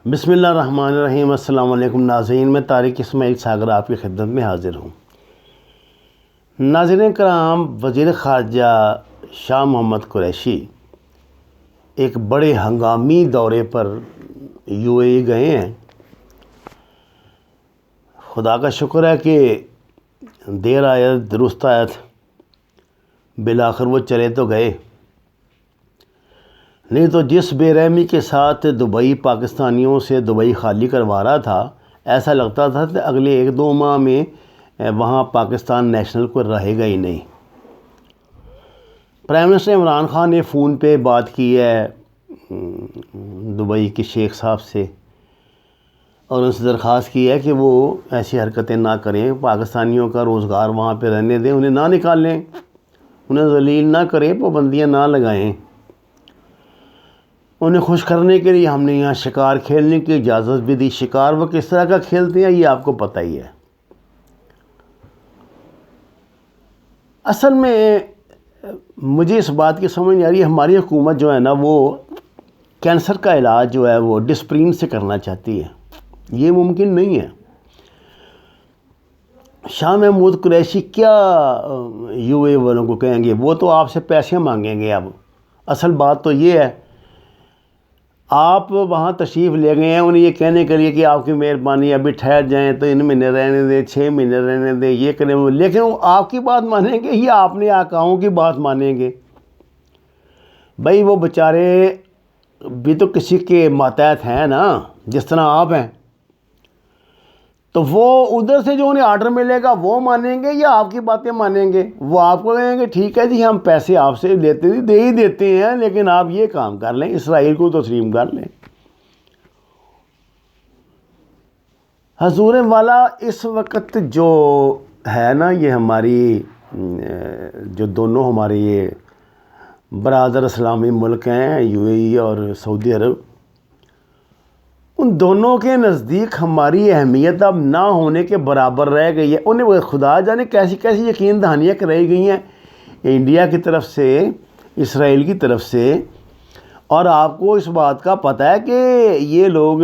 بسم اللہ الرحمن الرحیم۔ السلام علیکم ناظرین، میں طارق اسماعیل ساگر آپ کی خدمت میں حاضر ہوں۔ ناظرین کرام، وزیر خارجہ شاہ محمد قریشی ایک بڑے ہنگامی دورے پر UAE گئے ہیں۔ خدا کا شکر ہے کہ دیر آیت درست آیت، بالآخر وہ چلے تو گئے، نہیں تو جس بے رحمی کے ساتھ دبئی پاکستانیوں سے دبئی خالی کروا رہا تھا، ایسا لگتا تھا کہ اگلے 1-2 ماہ میں وہاں پاکستان نیشنل کو رہے گا ہی نہیں۔ پرائم منسٹر عمران خان نے فون پہ بات کی ہے دبئی کے شیخ صاحب سے، اور ان سے درخواست کی ہے کہ وہ ایسی حرکتیں نہ کریں، پاکستانیوں کا روزگار وہاں پہ رہنے دیں، انہیں نہ نکالیں، انہیں ذلیل نہ کریں، پابندیاں نہ لگائیں۔ انہیں خوش کرنے کے لیے ہم نے یہاں شکار کھیلنے کی اجازت بھی دی۔ شکار وہ کس طرح کا کھیلتے ہیں یہ آپ کو پتہ ہی ہے۔ اصل میں مجھے اس بات کی سمجھ نہیں آ رہی ہے، ہماری حکومت جو ہے نا، وہ کینسر کا علاج جو ہے وہ ڈسپرین سے کرنا چاہتی ہے، یہ ممکن نہیں ہے۔ شاہ محمود قریشی کیا UAE والوں کو کہیں گے؟ وہ تو آپ سے پیسے مانگیں گے۔ اب اصل بات تو یہ ہے، آپ وہاں تشریف لے گئے ہیں انہیں یہ کہنے کے لیے کہ آپ کی مہربانی، ابھی ٹھہر جائیں تو 3 مہینے رہنے دیں، 6 مہینے رہنے دیں، یہ کریں، لیکن وہ آپ کی بات مانیں گے یا اپنے آقاؤں کی بات مانیں گے؟ بھائی وہ بیچارے بھی تو کسی کے ماتحت ہیں نا، جس طرح آپ ہیں، تو وہ ادھر سے جو انہیں آرڈر ملے گا وہ مانیں گے یا آپ کی باتیں مانیں گے؟ وہ آپ کو کہیں گے ٹھیک ہے جی، ہم پیسے آپ سے دے ہی دیتے ہیں، لیکن آپ یہ کام کر لیں، اسرائیل کو تسلیم کر لیں۔ حضور والا اس وقت جو ہے نا، یہ ہماری جو دونوں ہمارے یہ برادر اسلامی ملک ہیں UAE اور سعودی عرب، ان دونوں کے نزدیک ہماری اہمیت اب نہ ہونے کے برابر رہ گئی ہے۔ انہیں خدا جانے کیسی کیسی یقین دہانیاں کرائی گئی ہیں انڈیا کی طرف سے، اسرائیل کی طرف سے، اور آپ کو اس بات کا پتہ ہے کہ یہ لوگ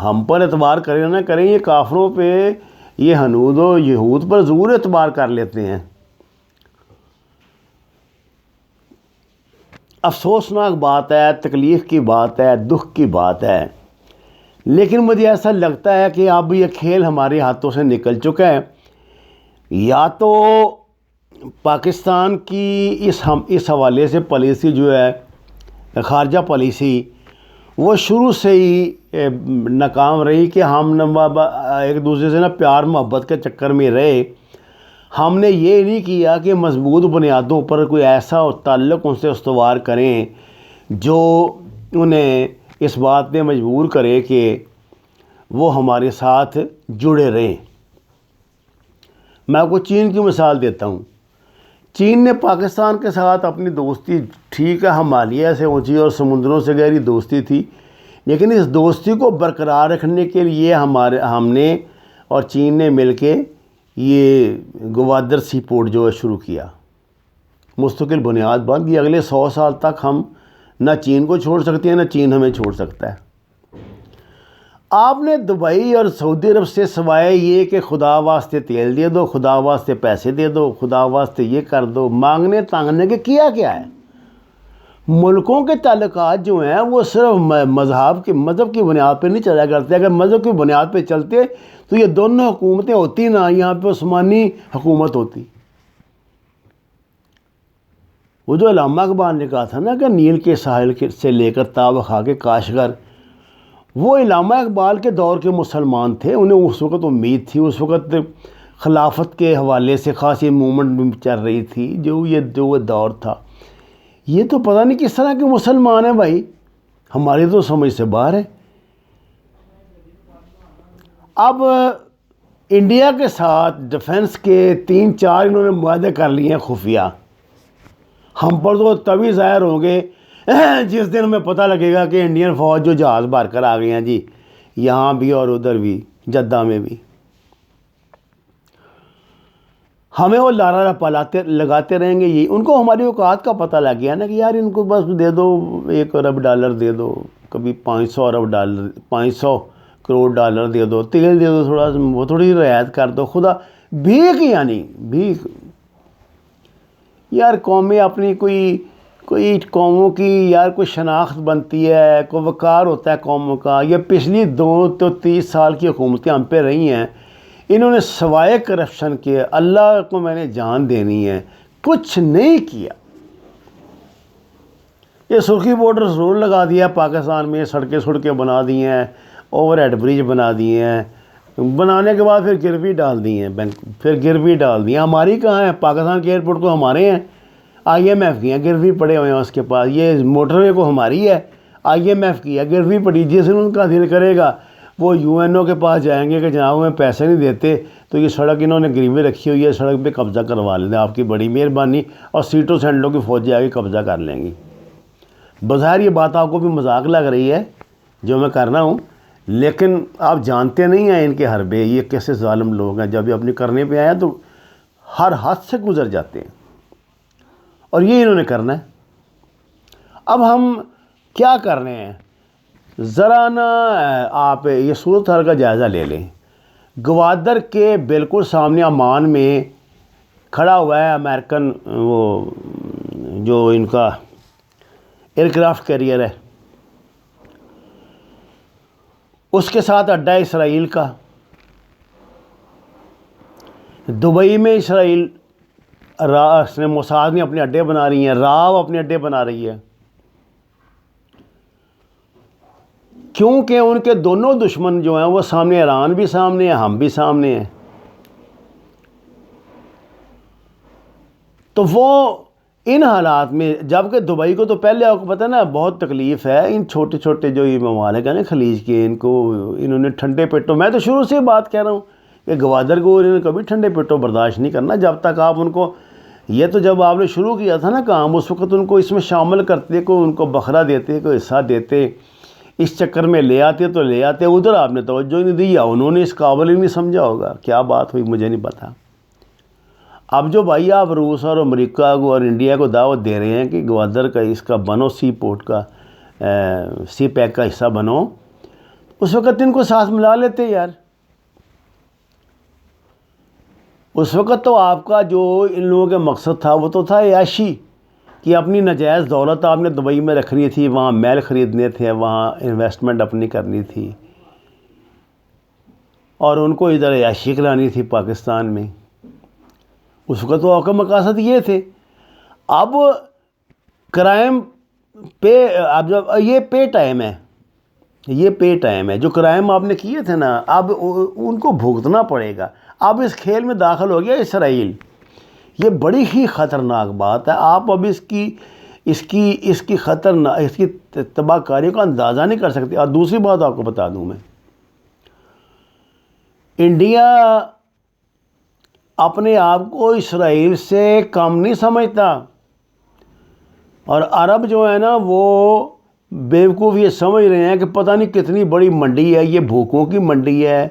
ہم پر اعتبار کریں نہ کریں، یہ کافروں پہ، یہ ہنود و یہود پر ضرور اعتبار کر لیتے ہیں۔ افسوسناک بات ہے، تکلیف کی بات ہے، دکھ کی بات ہے، لیکن مجھے ایسا لگتا ہے کہ اب یہ کھیل ہمارے ہاتھوں سے نکل چکا ہے۔ یا تو پاکستان کی اس حوالے سے پالیسی جو ہے، خارجہ پالیسی، وہ شروع سے ہی ناکام رہی کہ ہم ایک دوسرے سے پیار محبت کے چکر میں رہے۔ ہم نے یہ نہیں کیا کہ مضبوط بنیادوں پر کوئی ایسا تعلق ان سے استوار کریں جو انہیں اس بات پہ مجبور کرے کہ وہ ہمارے ساتھ جڑے رہیں۔ میں آپ کو چین کی مثال دیتا ہوں۔ چین نے پاکستان کے ساتھ اپنی دوستی، ٹھیک ہے ہمالیہ سے اونچی اور سمندروں سے گہری دوستی تھی، لیکن اس دوستی کو برقرار رکھنے کے لیے ہم نے اور چین نے مل کے یہ گوادر سی پورٹ جو ہے شروع کیا، مستقل بنیاد بند۔ یہ اگلے 100 سال تک ہم نہ چین کو چھوڑ سکتے ہیں، نہ چین ہمیں چھوڑ سکتا ہے۔ آپ نے دبئی اور سعودی عرب سے سوائے یہ کہ خدا واسطے تیل دے دو، خدا واسطے پیسے دے دو، خدا واسطے یہ کر دو، مانگنے تانگنے کے کیا ہے؟ ملکوں کے تعلقات جو ہیں وہ صرف مذہب کی بنیاد پہ نہیں چلا کرتے۔ اگر مذہب کی بنیاد پہ چلتے تو یہ دونوں حکومتیں ہوتی نہ، یہاں پہ عثمانی حکومت ہوتی۔ وہ جو علامہ اقبال نے کہا تھا نا کہ نیل کے ساحل سے لے کر تا بخا کے کاشغر، وہ علامہ اقبال کے دور کے مسلمان تھے، انہیں اس وقت امید تھی، اس وقت خلافت کے حوالے سے خاصی موومنٹ بھی چل رہی تھی، جو وہ دور تھا۔ یہ تو پتہ نہیں کس طرح کے مسلمان ہیں بھائی، ہماری تو سمجھ سے باہر ہے۔ اب انڈیا کے ساتھ ڈیفنس کے 3-4 انہوں نے معاہدے کر لیے ہیں خفیہ۔ ہم پر تو تبھی ظاہر ہوں گے جس دن ہمیں پتہ لگے گا کہ انڈین فوج جو جہاز بھر کر آ گئی ہیں جی، یہاں بھی اور ادھر بھی، جدہ میں بھی۔ ہمیں وہ لارا لگاتے رہیں گے، ان کو ہماری اوقات کا پتہ لگ گیا نا کہ یار ان کو بس دے دو $1 ارب دے دو، کبھی 500 ارب ڈالر 500 کروڑ ڈالر دے دو، تیل دے دو تھوڑا، وہ تھوڑی رعایت کر دو، خدا بھیک، یعنی بھیک۔ یار قومیں اپنی کوئی قوموں کی یار کوئی شناخت بنتی ہے، کوئی وقار ہوتا ہے قوموں کا۔ یہ پچھلی 2 تو 30 سال کی حکومتیں ہم پہ رہی ہیں، انہوں نے سوائے کرپشن کے اللہ کو میں نے جان دینی ہے کچھ نہیں کیا۔ یہ سرخی بارڈر ضرور لگا دیا پاکستان میں، سڑکیں بنا دی ہیں، اوور ہیڈ برج بنا دیے ہیں، بنانے کے بعد پھر گروی ڈال دی ہیں بینک، پھر گروی ڈال دی ہیں۔ ہماری کہاں ہے؟ پاکستان کے ایئرپورٹ کو ہمارے ہیں، IMF کی ہیں، گروی پڑے ہوئے ہیں اس کے پاس۔ یہ موٹر وے کو ہماری ہے، IMF کی ہے، گروی پڑی۔ جس دن ان کا دل کرے گا وہ UNO کے پاس جائیں گے کہ جناب ہمیں پیسے نہیں دیتے تو یہ سڑک انہوں نے گروی رکھی ہوئی ہے، سڑک پہ قبضہ کروا لیں، آپ کی بڑی مہربانی، اور سیٹوں سینٹوں کی فوج جائے گی قبضہ کر لیں گی۔ بظاہر یہ بات آپ کو بھی مذاق لگ رہی ہے جو میں کر رہا ہوں، لیکن آپ جانتے نہیں ہیں ان کے حربے، یہ کیسے ظالم لوگ ہیں۔ جب یہ اپنی کرنے پہ آئے تو ہر حد سے گزر جاتے ہیں، اور یہ انہوں نے کرنا ہے۔ اب ہم کیا کر رہے ہیں؟ ذرا نا آپ یہ صورتحال کا جائزہ لے لیں۔ گوادر کے بالکل سامنے عمان میں کھڑا ہوا ہے امریکن وہ جو ان کا ایئر کرافٹ کیریئر ہے، اس کے ساتھ اڈا ہے اسرائیل کا۔ دبئی میں اسرائیل موساد نے اپنے اڈے بنا رہی ہیں، راو اپنے اڈے بنا رہی ہے، کیونکہ ان کے دونوں دشمن جو ہیں وہ سامنے، ایران بھی سامنے ہے، ہم بھی سامنے ہیں۔ تو وہ ان حالات میں، جبکہ دبئی کو تو پہلے آپ کو پتہ نا بہت تکلیف ہے، ان چھوٹے چھوٹے جو یہ ممالک ہیں نا خلیج کے، انہوں نے ٹھنڈے پیٹوں، میں تو شروع سے بات کہہ رہا ہوں کہ گوادر کو انہوں نے کبھی ٹھنڈے پیٹوں برداشت نہیں کرنا جب تک آپ ان کو، یہ تو جب آپ نے شروع کیا تھا نا کام، اس وقت ان کو اس میں شامل کرتے، کوئی ان کو بکھرا دیتے، کوئی حصہ دیتے، اس چکر میں لے آتے تو لے آتے، ادھر آپ نے توجہ نہیں دی، یا انہوں نے اس قابل ہی نہیں سمجھا ہوگا، کیا بات ہوئی مجھے نہیں پتہ۔ اب جو بھائی آپ روس اور امریکہ کو اور انڈیا کو دعوت دے رہے ہیں کہ گوادر کا اس کا بنو، سی پورٹ کا، سی پیک کا حصہ بنو، اس وقت ان کو ساتھ ملا لیتے یار۔ اس وقت تو آپ کا جو ان لوگوں کا مقصد تھا وہ تو تھا عیاشی، کہ اپنی ناجائز دولت آپ نے دبئی میں رکھنی تھی، وہاں محل خریدنے تھے، وہاں انویسٹمنٹ اپنی کرنی تھی، اور ان کو ادھر عیاشی کرانی تھی پاکستان میں۔ اس وقت تو آپ کا مقاصد یہ تھے۔ اب کرائم پہ، اب جب یہ پے ٹائم ہے، یہ پے ٹائم ہے، جو کرائم آپ نے کیے تھے نا اب ان کو بھگتنا پڑے گا۔ اب اس کھیل میں داخل ہو گیا اسرائیل، یہ بڑی ہی خطرناک بات ہے۔ آپ اب اس کی تباہ کاری کا اندازہ نہیں کر سکتے۔ اور دوسری بات آپ کو بتا دوں میں، انڈیا اپنے آپ کو اسرائیل سے کم نہیں سمجھتا، اور عرب جو ہے نا وہ بیوقوف یہ سمجھ رہے ہیں کہ پتہ نہیں کتنی بڑی منڈی ہے، یہ بھوکوں کی منڈی ہے،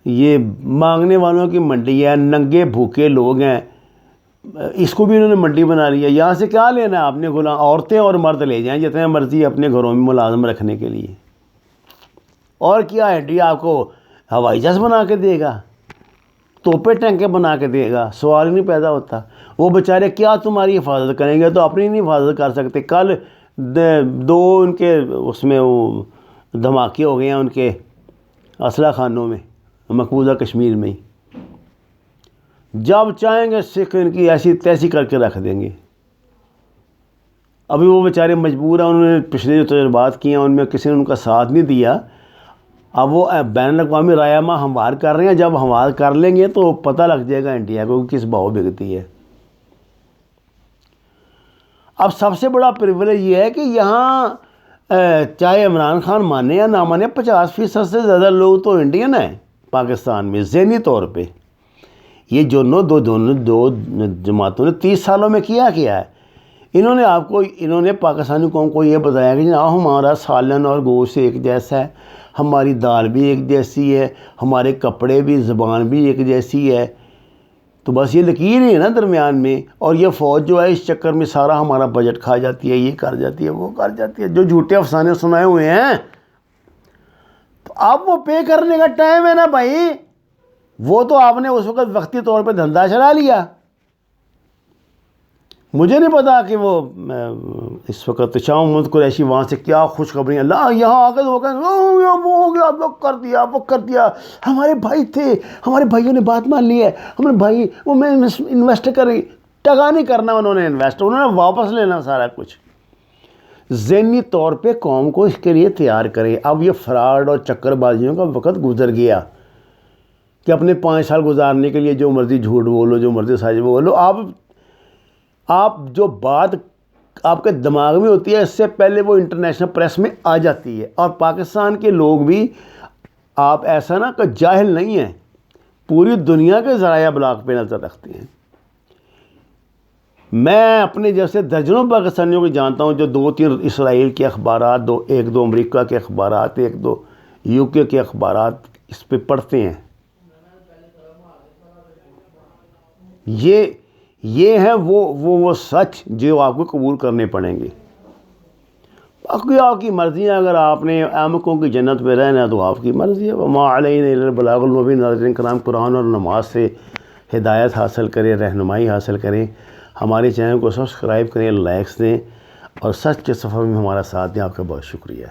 یہ مانگنے والوں کی منڈی ہے، ننگے بھوکے لوگ ہیں، اس کو بھی انہوں نے منڈی بنا لی ہے۔ یہاں سے کیا لینا ہے آپ نے؟ غلام عورتیں اور مرد لے جائیں جتنے مرضی اپنے گھروں میں ملازم رکھنے کے لیے۔ اور کیا انڈیا آپ کو ہوائی جہاز بنا کے دے گا، توپے ٹینکیں بنا کے دے گا؟ سوال ہی نہیں پیدا ہوتا۔ وہ بیچارے کیا تمہاری حفاظت کریں گے؟ تو اپنی نہیں حفاظت کر سکتے۔ کل 2 ان کے اس میں وہ دھماکے ہو گئے ہیں ان کے اسلحہ خانوں میں، مقبوضہ کشمیر میں ہی۔ جب چاہیں گے سکھ ان کی ایسی تیسی کر کے رکھ دیں گے۔ ابھی وہ بیچارے مجبور ہیں، انہوں نے پچھلے جو تجربات کیے ہیں ان میں کسی نے ان کا ساتھ نہیں دیا، اب وہ بین الاقوامی رائے ہموار کر رہے ہیں۔ جب ہموار کر لیں گے تو پتہ لگ جائے گا انڈیا کو کس بھاؤ بکتی ہے۔ اب سب سے بڑا پریویلیج یہ ہے کہ یہاں چاہے عمران خان مانے یا نہ مانے، 50% سے زیادہ لوگ تو انڈین ہیں پاکستان میں ذہنی طور پہ۔ یہ دو جماعتوں نے 30 سالوں میں کیا ہے؟ انہوں نے پاکستانی قوم کو یہ بتایا کہ جناب ہمارا سالن اور گوشت ایک جیسا ہے، ہماری دال بھی ایک جیسی ہے، ہمارے کپڑے بھی، زبان بھی ایک جیسی ہے، تو بس یہ لکیر ہی ہے نا درمیان میں. اور یہ فوج جو ہے اس چکر میں سارا ہمارا بجٹ کھا جاتی ہے, یہ کر جاتی ہے, وہ کر جاتی ہے, جو جھوٹے افسانے سنائے ہوئے ہیں. تو اب وہ پے کرنے کا ٹائم ہے نا بھائی. وہ تو آپ نے اس وقت وقتی طور پہ دھندا چلا لیا. مجھے نہیں پتا کہ وہ اس وقت شاہ محمد قریشی وہاں سے کیا خوشخبریاں یہاں آ کر وہ ہو گیا, وہ کر دیا, ہمارے بھائی تھے, ہمارے بھائیوں نے بات مان لی ہے, ہمارے بھائی وہ میں انویسٹ کریں. ٹگا نہیں کرنا انہوں نے انویسٹ, انہوں نے واپس لینا سارا کچھ. ذہنی طور پہ قوم کو اس کے لیے تیار کریں. اب یہ فراڈ اور چکر بازیوں کا وقت گزر گیا کہ اپنے 5 سال گزارنے کے لیے جو مرضی جھوٹ بولو, جو مرضی سچ بولو. آپ جو بات آپ کے دماغ میں ہوتی ہے اس سے پہلے وہ انٹرنیشنل پریس میں آ جاتی ہے. اور پاکستان کے لوگ بھی, آپ ایسا نا کہ جاہل نہیں ہیں, پوری دنیا کے ذرائع ابلاغ پہ نظر رکھتے ہیں. میں اپنے جیسے درجنوں پاکستانیوں کو جانتا ہوں جو 2-3 اسرائیل کے اخبارات, 1-2 امریکہ کے اخبارات, 1-2 UK کے اخبارات اس پہ پڑھتے ہیں. یہ ہیں وہ سچ جو آپ کو قبول کرنے پڑیں گے. باقی آپ کی مرضی ہے, اگر آپ نے احمقوں کی جنت پہ رہنا ہے تو آپ کی مرضی ہے. وما علینا الا البلاغ المبین. ناظرین کرام, قرآن اور نماز سے ہدایت حاصل کریں, رہنمائی حاصل کریں. ہمارے چینل کو سبسکرائب کریں, لائکس دیں, اور سچ کے سفر میں ہمارا ساتھ دیں. آپ کا بہت شکریہ.